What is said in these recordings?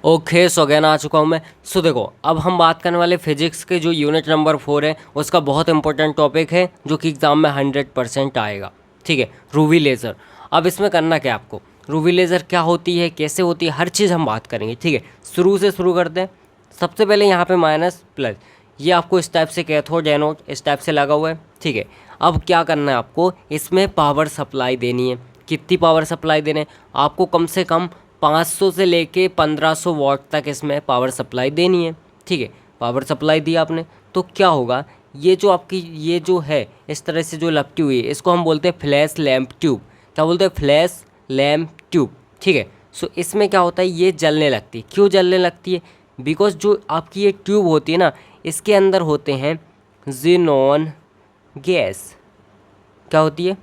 Okay so again आ चुका हूँ मैं। सो देखो, अब हम बात करने वाले फिजिक्स के जो यूनिट नंबर 4 है उसका बहुत इंपॉर्टेंट टॉपिक है जो कि एग्ज़ाम में 100% आएगा। ठीक है, रूवी लेज़र। अब इसमें करना क्या है आपको, रूवी लेज़र क्या होती है, कैसे होती है, हर चीज़ हम बात करेंगे। ठीक है, शुरू से शुरू करते हैं। सबसे पहले यहाँ पे माइनस प्लस, ये आपको इस टाइप से कैथोड एनोड इस टाइप से लगा हुआ है। ठीक है, अब क्या करना है आपको, इसमें पावर सप्लाई देनी है। कितनी पावर सप्लाई देने है आपको, कम से कम 500 से लेके 1500 वॉट तक इसमें पावर सप्लाई देनी है। ठीक है, पावर सप्लाई दी आपने तो क्या होगा, ये जो आपकी ये जो है इस तरह से जो लपटी हुई है इसको हम बोलते हैं फ्लैश लैम्प ट्यूब। क्या बोलते हैं, फ्लैश लैम्प ट्यूब। ठीक है, सो इसमें क्या होता है, ये जलने लगती है। क्यों जलने लगती है, बिकॉज जो आपकी ये ट्यूब होती है ना, इसके अंदर होते हैं ज़ीनॉन गैस। क्या होती है,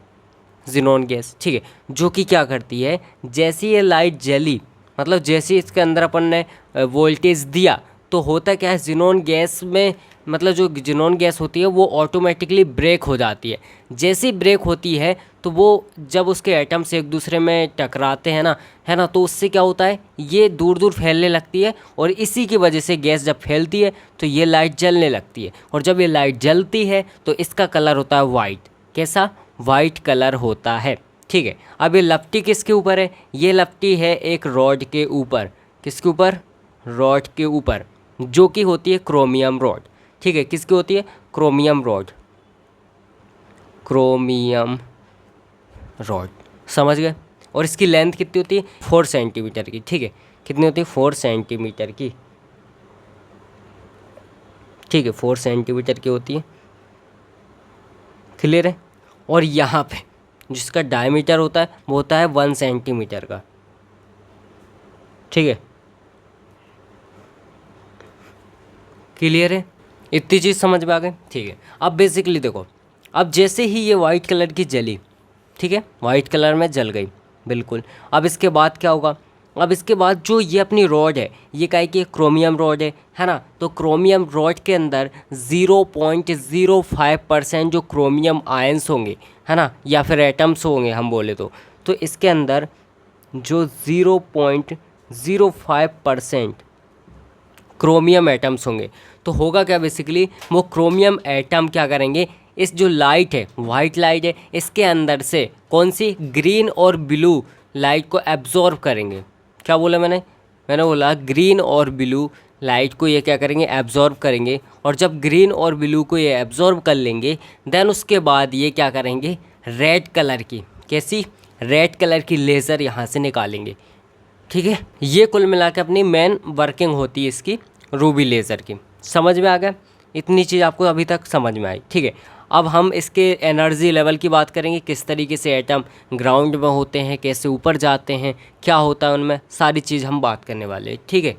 ज़ीनॉन गैस। ठीक है, जो कि क्या करती है, जैसे ये लाइट जली, मतलब जैसे इसके अंदर अपन ने वोल्टेज दिया तो होता क्या है, ज़ीनॉन गैस में मतलब जो ज़ीनॉन गैस होती है वो ऑटोमेटिकली ब्रेक हो जाती है। जैसे ही ब्रेक होती है तो वो जब उसके एटम्स एक दूसरे में टकराते हैं ना, है ना, तो उससे क्या होता है, ये दूर दूर फैलने लगती है और इसी की वजह से गैस जब फैलती है तो ये लाइट जलने लगती है। और जब ये लाइट जलती है तो इसका कलर होता है वाइट। कैसा, वाइट कलर होता है। ठीक है, अब ये लपटी किसके ऊपर है, ये लपटी है एक रॉड के ऊपर। किसके ऊपर, रॉड के ऊपर, जो कि होती है क्रोमियम रॉड। ठीक है, किसकी होती है, क्रोमियम रॉड, क्रोमियम रॉड, समझ गए। और इसकी लेंथ कितनी होती है, 4 सेंटीमीटर की। ठीक है, कितनी होती है, 4 सेंटीमीटर की। ठीक है, 4 सेंटीमीटर की होती है। क्लियर है। और यहाँ पे जिसका डायमीटर होता है वो होता है 1 सेंटीमीटर का। ठीक है, क्लियर है, इतनी चीज़ समझ में आ गई। ठीक है, अब बेसिकली देखो, अब जैसे ही ये वाइट कलर की जली, ठीक है, वाइट कलर में जल गई बिल्कुल। अब इसके बाद क्या होगा, अब इसके बाद जो ये अपनी रॉड है, ये काहे की क्रोमियम रॉड है ना, तो क्रोमियम रॉड के अंदर 0.05% जो क्रोमियम आयंस होंगे, है ना, या फिर एटम्स होंगे हम बोले तो इसके अंदर जो 0.05% क्रोमियम एटम्स होंगे। तो होगा क्या, बेसिकली वो क्रोमियम एटम क्या करेंगे, इस जो लाइट है, वाइट लाइट है, इसके अंदर से कौन सी, ग्रीन और ब्लू लाइट को एब्जॉर्ब करेंगे। क्या बोला मैंने बोला ग्रीन और ब्लू लाइट को ये क्या करेंगे, एब्जॉर्ब करेंगे। और जब ग्रीन और ब्लू को ये एब्जॉर्ब कर लेंगे, देन उसके बाद ये क्या करेंगे, रेड कलर की, कैसी, रेड कलर की लेज़र यहाँ से निकालेंगे। ठीक है, ये कुल मिला के अपनी मेन वर्किंग होती है इसकी रूबी लेज़र की। समझ में आ गया, इतनी चीज़ आपको अभी तक समझ में आई। ठीक है, अब हम इसके एनर्जी लेवल की बात करेंगे, किस तरीके से एटम ग्राउंड में होते हैं, कैसे ऊपर जाते हैं, क्या होता है उनमें, सारी चीज़ हम बात करने वाले हैं। ठीक है,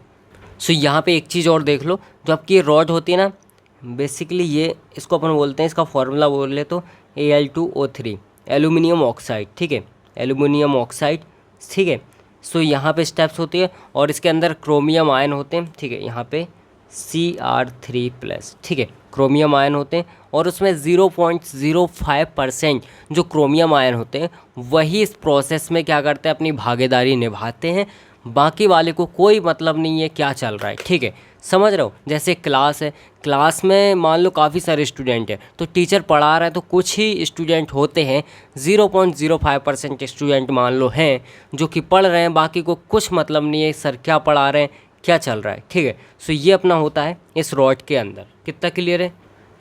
सो यहाँ पे एक चीज़ और देख लो, जो आपकी रॉड होती है ना, बेसिकली ये इसको अपन बोलते हैं, इसका फॉर्मूला बोले तो Al2O3, एल्यूमिनियम ऑक्साइड। ठीक है, एल्यूमिनियम ऑक्साइड। ठीक है, सो यहाँ पे स्टेप्स होती है और इसके अंदर क्रोमियम आयन होते हैं। ठीक है, यहाँ पे Cr3+। ठीक है, क्रोमियम आयन होते हैं और उसमें 0.05% जो क्रोमियम आयन होते हैं वही इस प्रोसेस में क्या करते हैं, अपनी भागीदारी निभाते हैं। बाकी वाले को कोई मतलब नहीं है क्या चल रहा है। ठीक है, समझ रहे हो, जैसे क्लास है, क्लास में मान लो काफ़ी सारे स्टूडेंट हैं तो टीचर पढ़ा रहा है तो कुछ ही स्टूडेंट होते हैं, 0.05% स्टूडेंट मान लो हैं जो कि पढ़ रहे हैं, बाकी को कुछ मतलब नहीं है सर क्या पढ़ा रहे हैं, क्या चल रहा है। ठीक है, सो ये अपना होता है इस रॉड के अंदर। कितना क्लियर है।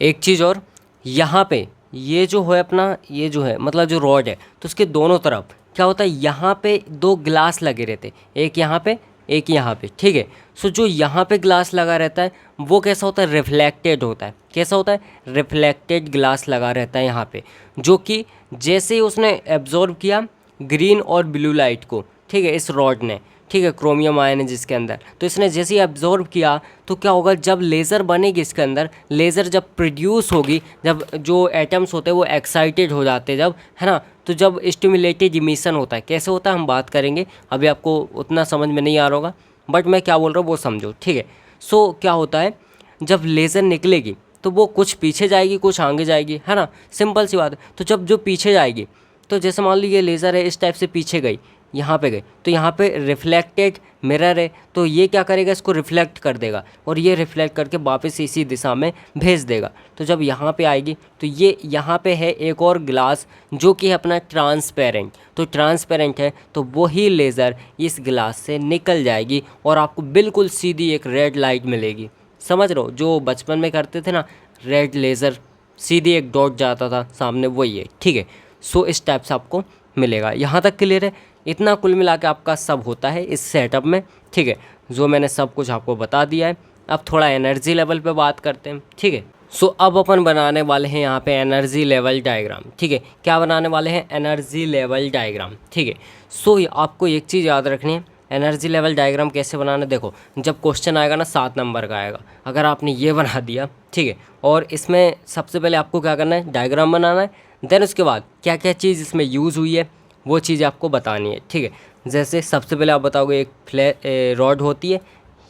एक चीज़ और, यहाँ पे ये जो है अपना, ये जो है मतलब जो रॉड है तो उसके दोनों तरफ क्या होता है, यहाँ पे 2 ग्लास लगे रहते, एक यहाँ पे एक यहाँ पे। ठीक है, सो जो यहाँ पे ग्लास लगा रहता है वो कैसा होता है, रिफ्लेक्टेड होता है। कैसा होता है, रिफ्लेक्टेड ग्लास लगा रहता है यहाँ पे, जो कि जैसे ही उसने एब्जॉर्ब किया ग्रीन और ब्लू लाइट को, ठीक है, इस रॉड ने, ठीक है, क्रोमियम आयन है जिसके अंदर, तो इसने जैसे ही एब्जॉर्ब किया तो क्या होगा, जब लेज़र बनेगी इसके अंदर, लेज़र जब प्रोड्यूस होगी, जब जो एटम्स होते हैं वो एक्साइटेड हो जाते हैं जब, है ना, तो जब स्टिमुलेटेड इमिशन होता है, कैसे होता है हम बात करेंगे, अभी आपको उतना समझ में नहीं आ रहा होगा बट मैं क्या बोल रहा हूँ वो समझो। ठीक है, सो क्या होता है, जब लेज़र निकलेगी तो वो कुछ पीछे जाएगी कुछ आगे जाएगी, है ना, सिंपल सी बात है। तो जब जो पीछे जाएगी तो जैसे मान लो ये लेज़र है इस टाइप से पीछे गई, यहाँ पे गए तो यहाँ पे रिफ्लेक्टेड मिरर है, तो ये क्या करेगा, इसको रिफ्लेक्ट कर देगा और ये रिफ्लेक्ट करके वापस इसी दिशा में भेज देगा। तो जब यहाँ पे आएगी तो ये यहाँ पे है एक और ग्लास जो कि है अपना ट्रांसपेरेंट, तो ट्रांसपेरेंट है तो वही लेज़र इस ग्लास से निकल जाएगी और आपको बिल्कुल सीधी एक रेड लाइट मिलेगी। समझ रहे हो, जो बचपन में करते थे ना रेड लेज़र, सीधी एक डॉट जाता था सामने, वही है। ठीक है, सो इस टाइप से आपको मिलेगा। यहाँ तक क्लियर है? इतना कुल मिला के आपका सब होता है इस सेटअप में। ठीक है, जो मैंने सब कुछ आपको बता दिया है। अब थोड़ा एनर्जी लेवल पे बात करते हैं। ठीक है, सो अब अपन बनाने वाले हैं यहाँ पे एनर्जी लेवल डायग्राम। ठीक है, क्या बनाने वाले हैं, एनर्जी लेवल डायग्राम। ठीक है, सो आपको एक चीज़ याद रखनी है, एनर्जी लेवल डायग्राम कैसे बनाना। देखो, जब क्वेश्चन आएगा ना 7 नंबर का आएगा, अगर आपने ये बना दिया, ठीक है, और इसमें सबसे पहले आपको क्या करना है, डायग्राम बनाना है। देन उसके बाद क्या क्या चीज़ इसमें यूज़ हुई है वो चीज़ आपको बतानी है। ठीक है, जैसे सबसे पहले आप बताओगे एक रॉड होती है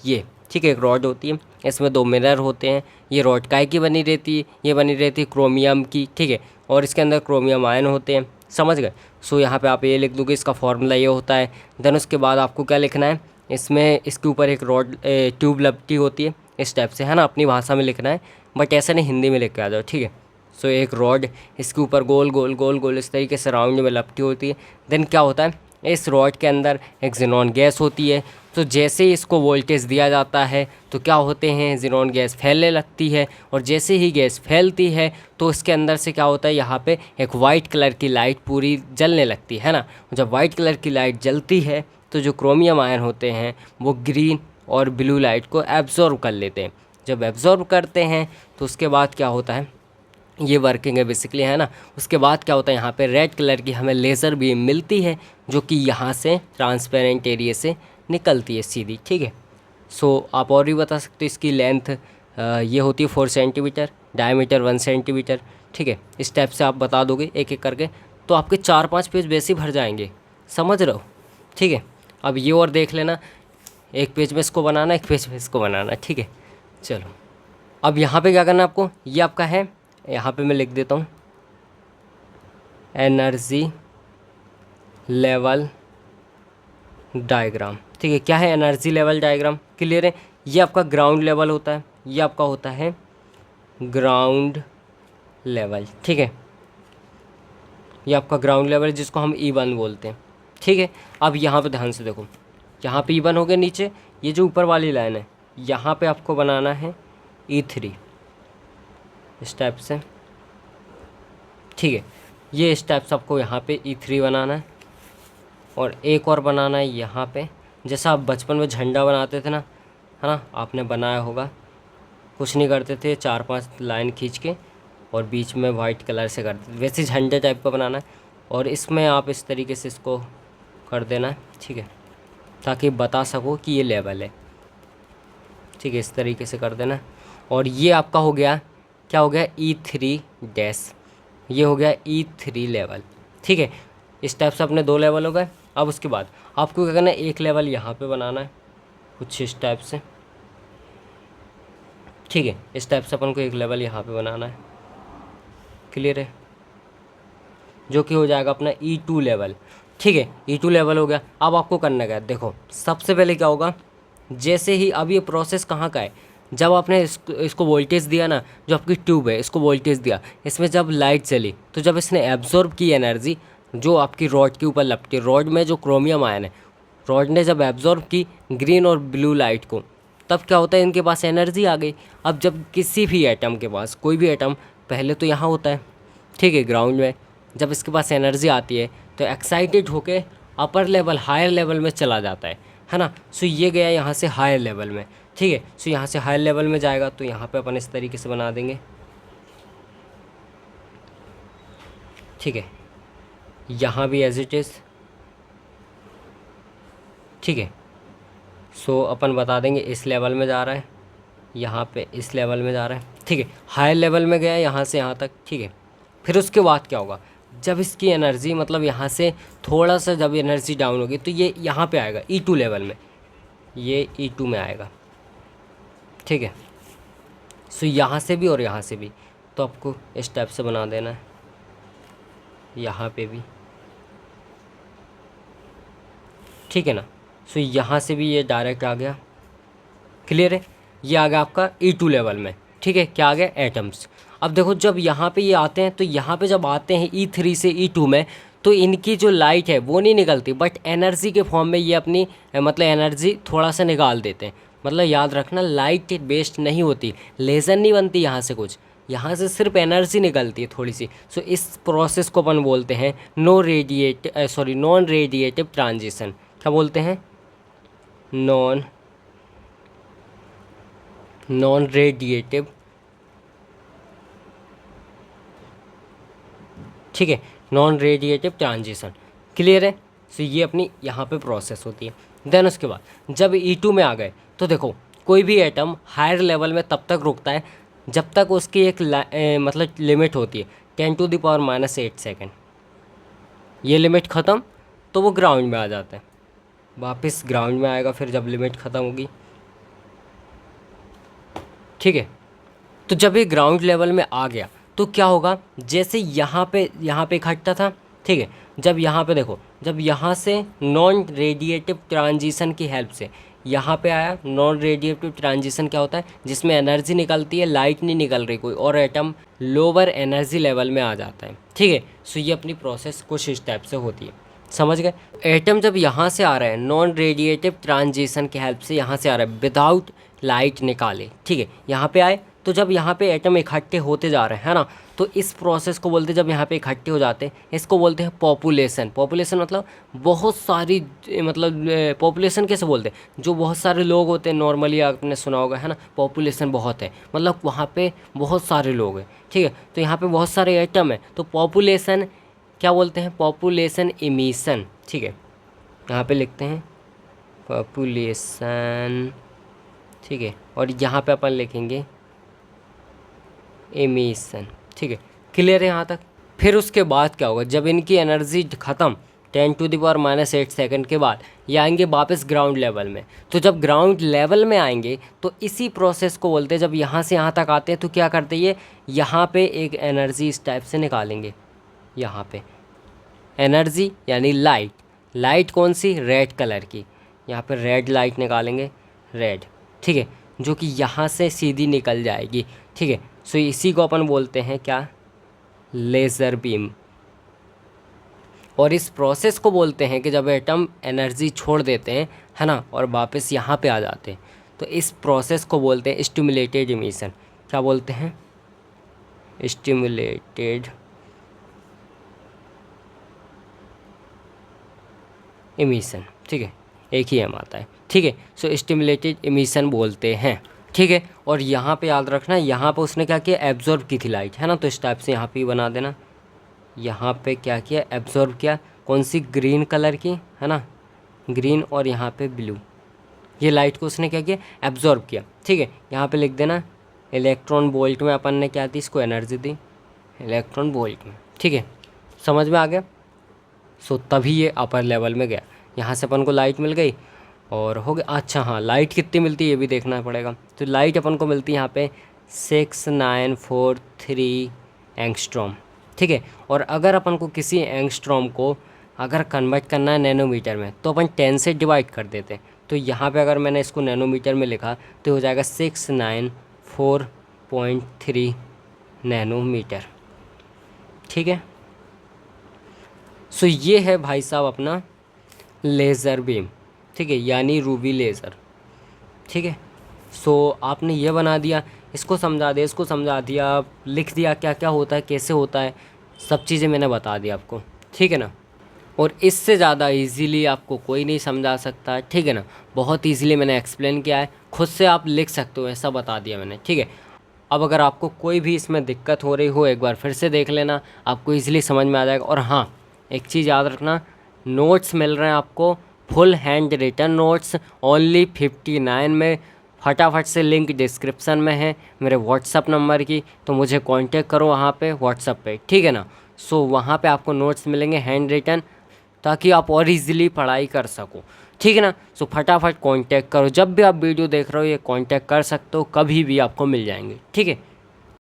ये, ठीक है, एक रॉड होती है, इसमें 2 मिरर होते हैं। ये रॉड काय की बनी रहती है, ये बनी रहती है क्रोमियम की। ठीक है, और इसके अंदर क्रोमियम आयन होते हैं। समझ गए? सो यहाँ पे आप ये लिख दोगे, इसका फॉर्मूला ये होता है। देन उसके बाद आपको क्या लिखना है, इसमें इसके ऊपर एक रॉड ट्यूब लपटी होती है, इस टाइप से, है ना, अपनी भाषा में लिखना है, बट ऐसा नहीं हिंदी में लिख के आ जाओ। ठीक है, सो एक रॉड इसके ऊपर गोल गोल गोल गोल इस तरीके से राउंड में लपटी होती है। देन क्या होता है, इस रॉड के अंदर एक ज़ीनॉन गैस होती है। तो जैसे ही इसको वोल्टेज दिया जाता है तो क्या होते हैं, ज़ीनॉन गैस फैलने लगती है, और जैसे ही गैस फैलती है तो इसके अंदर से क्या होता है, यहाँ पे एक वाइट कलर की लाइट पूरी जलने लगती है ना। जब वाइट कलर की लाइट जलती है तो जो क्रोमियम आयन होते हैं वो ग्रीन और ब्लू लाइट को एब्जॉर्ब कर लेते हैं। जब एब्जॉर्ब करते हैं तो उसके बाद क्या होता है, ये वर्किंग है बेसिकली, है ना। उसके बाद क्या होता है, यहाँ पे रेड कलर की हमें लेज़र बीम मिलती है जो कि यहाँ से ट्रांसपेरेंट एरिया से निकलती है सीधी। ठीक है, सो आप और भी बता सकते हो, इसकी लेंथ ये होती है 4 सेंटीमीटर, डायमीटर 1 सेंटीमीटर। ठीक है, इस टाइप से आप बता दोगे एक एक करके तो आपके 4-5 पेज वैसे ही भर जाएंगे। समझ रहे हो? ठीक है, अब ये और देख लेना, एक पेज में इसको बनाना, एक पेज में इसको बनाना। ठीक है, चलो अब यहाँ पे क्या करना है आपको, ये आपका है, यहाँ पे मैं लिख देता हूँ एनर्जी लेवल डायग्राम। ठीक है, क्या है एनर्जी लेवल डायग्राम, क्लियर है? ये आपका ग्राउंड लेवल होता है, ये आपका होता है ग्राउंड लेवल। ठीक है, ये आपका ग्राउंड लेवल जिसको हम E1 बोलते हैं। ठीक है, अब यहाँ पे ध्यान से देखो, यहाँ पे E1 हो गया नीचे, ये जो ऊपर वाली लाइन है यहाँ पे आपको बनाना है E3 इस टाइप से। ठीक है, ये इस टाइप से आपको यहाँ पे E3 बनाना है, और एक और बनाना है यहाँ पे, जैसा आप बचपन में झंडा बनाते थे ना, है ना, आपने बनाया होगा। कुछ नहीं करते थे, 4-5 लाइन खींच के और बीच में वाइट कलर से करते थे, वैसे झंडे टाइप का बनाना है। और इसमें आप इस तरीके से इसको कर देना है। ठीक है, ताकि बता सको कि ये लेवल है। ठीक है, इस तरीके से कर देना है। और ये आपका हो गया, क्या हो गया, E3 डैश, ये हो गया E3 लेवल। ठीक है, इस टाइप से अपने 2 लेवल हो गए। अब उसके बाद आपको क्या करना है, एक लेवल यहाँ पे बनाना है कुछ इस टाइप से। ठीक है, इस टाइप से अपन को एक लेवल यहाँ पे बनाना है, क्लियर है, जो कि हो जाएगा अपना E2 लेवल। ठीक है, E2 लेवल हो गया। अब आपको करना क्या है, देखो सबसे पहले क्या होगा, जैसे ही, अब ये प्रोसेस कहाँ का है, जब आपने इसको वोल्टेज दिया ना, जो आपकी ट्यूब है इसको वोल्टेज दिया, इसमें जब लाइट चली तो जब इसने एब्जॉर्ब की एनर्जी जो आपकी रॉड के ऊपर लपटी, रॉड में जो क्रोमियम आयन है, रॉड ने जब एब्जॉर्ब की ग्रीन और ब्लू लाइट को, तब क्या होता है, इनके पास एनर्जी आ गई। अब जब किसी भी एटम के पास, कोई भी एटम पहले तो यहाँ होता है, ठीक है, ग्राउंड में, जब इसके पास एनर्जी आती है तो एक्साइटेड होके अपर लेवल, हायर लेवल में चला जाता है ना। सो ये गया यहाँ से हायर लेवल में। ठीक है, सो यहाँ से हायर लेवल में जाएगा तो यहाँ पे अपन इस तरीके से बना देंगे। ठीक है, यहाँ भी एज इट इज़। ठीक है, सो अपन बता देंगे इस लेवल में जा रहा है, यहाँ पे इस लेवल में जा रहा है। ठीक है, हायर लेवल में गया यहाँ से यहाँ तक। ठीक है, फिर उसके बाद क्या होगा, जब इसकी एनर्जी, मतलब यहाँ से थोड़ा सा जब एनर्जी डाउन होगी तो ये यहाँ पे आएगा E2 लेवल में, ये E2 में आएगा। ठीक है, सो यहाँ से भी और यहाँ से भी, तो आपको इस टाइप से बना देना है, यहाँ पे भी। ठीक है ना। सो यहाँ से भी ये डायरेक्ट आ गया, क्लियर है। ये आ गया आपका E2 लेवल में, ठीक है। क्या आ गया, एटम्स। अब देखो जब यहाँ पे ये आते हैं तो यहाँ पे जब आते हैं E3 से E2 में, तो इनकी जो लाइट है वो नहीं निकलती, बट एनर्जी के फॉर्म में ये अपनी मतलब एनर्जी थोड़ा सा निकाल देते हैं। मतलब याद रखना, लाइट बेस्ड नहीं होती, लेज़र नहीं बनती यहाँ से कुछ, यहाँ से सिर्फ एनर्जी निकलती है थोड़ी सी। सो इस प्रोसेस को अपन बोलते हैं नॉन रेडिएटिव ट्रांजिशन। क्या बोलते हैं, नॉन रेडिएटिव, ठीक है, नॉन रेडिएटिव ट्रांजिशन, क्लियर है। सो ये अपनी यहाँ पे प्रोसेस होती है। देन उसके बाद जब E2 में आ गए तो देखो कोई भी एटम हायर लेवल में तब तक रुकता है जब तक उसकी एक मतलब लिमिट होती है 10⁻⁻8 सेकेंड। ये लिमिट ख़त्म तो वो ग्राउंड में आ जाता है, वापस ग्राउंड में आएगा फिर जब लिमिट ख़त्म होगी, ठीक है। तो जब ये ग्राउंड लेवल में आ गया तो क्या होगा, जैसे यहाँ पे इकट्ठा था, ठीक है। जब यहाँ पे देखो, जब यहाँ से नॉन रेडिएटिव ट्रांजिशन की हेल्प से यहाँ पे आया, नॉन रेडिएटिव ट्रांजिशन क्या होता है, जिसमें एनर्जी निकलती है, लाइट नहीं निकल रही कोई, और एटम लोअर एनर्जी लेवल में आ जाता है, ठीक है। सो ये अपनी प्रोसेस कुछ इस टाइप से होती है, समझ गए। एटम जब यहाँ से आ रहा है नॉन रेडिएटिव ट्रांजिशन की हेल्प से, यहाँ से आ रहा है विदाउट लाइट निकाले, ठीक है, यहाँ पे आए, तो जब यहाँ पे एटम इकट्ठे होते जा रहे हैं, है ना, तो इस प्रोसेस को बोलते हैं, जब यहाँ पे इकट्ठे हो जाते हैं इसको बोलते हैं पॉपुलेशन। पॉपुलेशन मतलब बहुत सारी, मतलब पॉपुलेशन कैसे बोलते हैं, जो बहुत सारे लोग होते हैं, नॉर्मली आपने सुना होगा, है ना, पॉपुलेशन बहुत है, मतलब वहाँ पे बहुत सारे लोग हैं, ठीक है। तो यहाँ पे बहुत सारे एटम है, तो पॉपुलेशन क्या बोलते हैं, पॉपुलेशन इमिशन, ठीक है। यहाँ पे लिखते हैं पॉपुलेशन, ठीक है, और यहाँ पे अपन लिखेंगे एमिशन, ठीक है, क्लियर है यहाँ तक। फिर उसके बाद क्या होगा, जब इनकी एनर्जी ख़त्म 10⁻⁻8 सेकंड के बाद ये आएंगे वापस ग्राउंड लेवल में। तो जब ग्राउंड लेवल में आएंगे तो इसी प्रोसेस को बोलते हैं, जब यहाँ से यहाँ तक आते हैं तो क्या करते हैं, ये यहाँ पे एक एनर्जी इस टाइप से निकालेंगे, यहाँ पे एनर्जी यानी लाइट कौन सी, रेड कलर की, यहाँ पे रेड लाइट निकालेंगे, रेड, ठीक है, जो कि यहाँ से सीधी निकल जाएगी, ठीक है। सो इसी को अपन बोलते हैं क्या, लेज़र बीम। और इस प्रोसेस को बोलते हैं कि जब एटम एनर्जी छोड़ देते हैं, है ना, और वापस यहाँ पे आ जाते हैं, तो इस प्रोसेस को बोलते हैं स्टिमुलेटेड इमिशन। क्या बोलते हैं, स्टिमुलेटेड इमिशन, ठीक है, एक ही एम आता है, ठीक है। सो स्टिमुलेटेड इमिशन बोलते हैं, ठीक है। और यहाँ पे याद रखना, यहाँ पे उसने क्या किया, एब्जॉर्ब की थी लाइट, है ना, तो इस टाइप से यहाँ पे ही बना देना। यहाँ पे क्या किया, एब्जॉर्ब किया, कौन सी, ग्रीन कलर की, है ना, ग्रीन, और यहाँ पे ब्लू, ये लाइट को उसने क्या किया, एब्जॉर्ब किया, ठीक है। यहाँ पे लिख देना इलेक्ट्रॉन वोल्ट में अपन ने क्या दी, इसको एनर्जी दी इलेक्ट्रॉन वोल्ट में, ठीक है, समझ में आ गया। सो तभी ये अपर लेवल में गया, यहाँ से अपन को लाइट मिल गई और हो गया। अच्छा हाँ, लाइट कितनी मिलती है ये भी देखना पड़ेगा। तो लाइट अपन को मिलती है यहाँ पे 6943 एंगस्ट्रॉम, ठीक है। और अगर अपन को किसी एंगस्ट्रॉम को अगर कन्वर्ट करना है नैनोमीटर में तो अपन 10 से डिवाइड कर देते हैं। तो यहाँ पे अगर मैंने इसको नैनोमीटर में लिखा तो हो जाएगा 694.3 नैनोमीटर, ठीक है। सो ये है भाई साहब अपना लेज़र बीम, ठीक है, यानी रूबी लेज़र, ठीक है। सो आपने ये बना दिया, इसको समझा दिया, इसको समझा दिया, लिख दिया क्या क्या होता है, कैसे होता है, सब चीज़ें मैंने बता दिया आपको, ठीक है ना। और इससे ज़्यादा इजीली आपको कोई नहीं समझा सकता, ठीक है ना। बहुत इजीली मैंने एक्सप्लेन किया है, खुद से आप लिख सकते हो, ऐसा बता दिया मैंने, ठीक है। अब अगर आपको कोई भी इसमें दिक्कत हो रही हो, एक बार फिर से देख लेना, आपको ईजिली समझ में आ जाएगा। और हाँ, एक चीज़ याद रखना, नोट्स मिल रहे हैं आपको, full handwritten notes only 59 में। फटाफट से लिंक डिस्क्रिप्शन में है मेरे व्हाट्सअप नंबर की, तो मुझे कांटेक्ट करो वहाँ पे व्हाट्सअप पे, ठीक है ना। सो वहाँ पे आपको नोट्स मिलेंगे हैंड रिटन, ताकि आप और इजीली पढ़ाई कर सको, ठीक है ना। सो फटाफट कांटेक्ट करो, जब भी आप वीडियो देख रहे हो ये कांटेक्ट कर सकते हो, कभी भी आपको मिल जाएंगे, ठीक है।